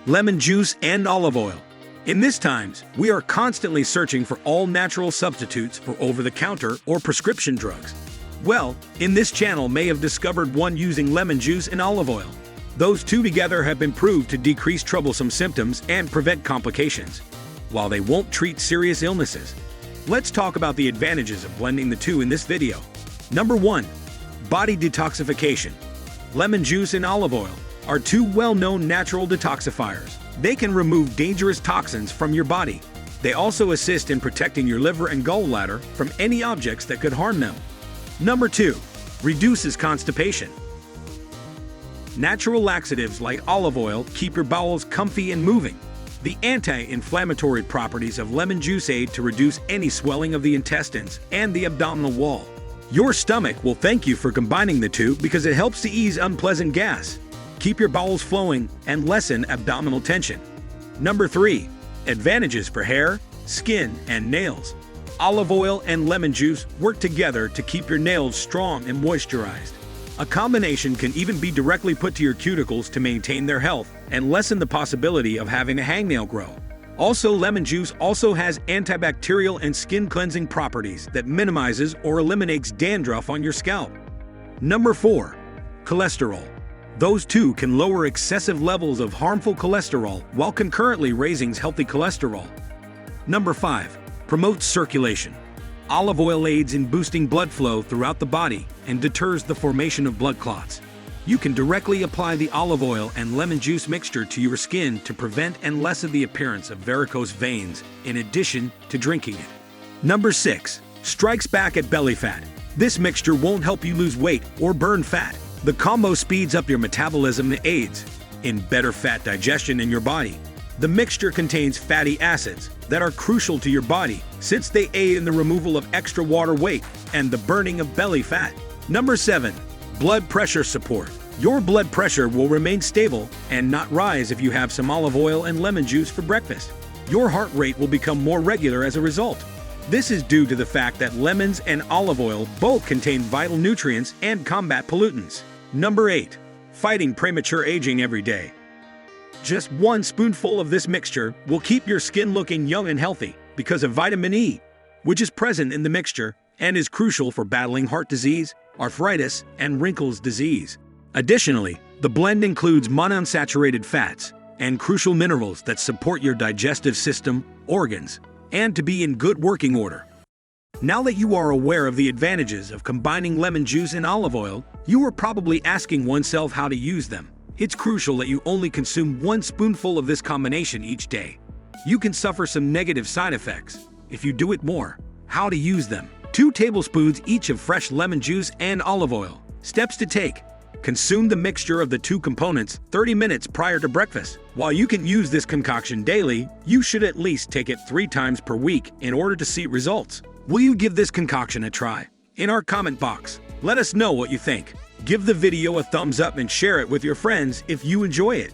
lemon juice, and olive oil. In these times, we are constantly searching for all natural substitutes for over-the-counter or prescription drugs. Well, in this channel may have discovered one using lemon juice and olive oil. Those two together have been proved to decrease troublesome symptoms and prevent complications, while they won't treat serious illnesses. Let's talk about the advantages of blending the two in this video. Number 1. Body detoxification. Lemon juice and olive oil are two well-known natural detoxifiers. They can remove dangerous toxins from your body. They also assist in protecting your liver and gallbladder from any objects that could harm them. Number 2. Reduces constipation. Natural laxatives like olive oil keep your bowels comfy and moving. The anti-inflammatory properties of lemon juice aid to reduce any swelling of the intestines and the abdominal wall. Your stomach will thank you for combining the two because it helps to ease unpleasant gas, keep your bowels flowing, and lessen abdominal tension. Number 3. Advantages for hair, skin, and nails. Olive oil and lemon juice work together to keep your nails strong and moisturized. A combination can even be directly put to your cuticles to maintain their health and lessen the possibility of having a hangnail grow. Also, lemon juice also has antibacterial and skin cleansing properties that minimizes or eliminates dandruff on your scalp. Number 4. Cholesterol. Those two can lower excessive levels of harmful cholesterol while concurrently raising healthy cholesterol. Number 5. Promotes circulation. Olive oil aids in boosting blood flow throughout the body and deters the formation of blood clots. You can directly apply the olive oil and lemon juice mixture to your skin to prevent and lessen the appearance of varicose veins, in addition to drinking it. Number 6. Strikes back at belly fat. This mixture won't help you lose weight or burn fat. The combo speeds up your metabolism and aids in better fat digestion in your body. The mixture contains fatty acids that are crucial to your body since they aid in the removal of extra water weight and the burning of belly fat. Number 7. Blood pressure support. Your blood pressure will remain stable and not rise if you have some olive oil and lemon juice for breakfast. Your heart rate will become more regular as a result. This is due to the fact that lemons and olive oil both contain vital nutrients and combat pollutants. Number 8. Fighting premature aging every day. Just one spoonful of this mixture will keep your skin looking young and healthy because of vitamin E, which is present in the mixture and is crucial for battling heart disease, arthritis, and wrinkles disease. Additionally, the blend includes monounsaturated fats and crucial minerals that support your digestive system, organs, and to be in good working order. Now that you are aware of the advantages of combining lemon juice and olive oil, you are probably asking oneself how to use them. It's crucial that you only consume one spoonful of this combination each day. You can suffer some negative side effects if you do it more. How to use them. 2 tablespoons each of fresh lemon juice and olive oil. Steps to take. Consume the mixture of the two components 30 minutes prior to breakfast. While you can use this concoction daily, you should at least take it 3 times per week in order to see results. Will you give this concoction a try? In our comment box, let us know what you think. Give the video a thumbs up and share it with your friends if you enjoy it.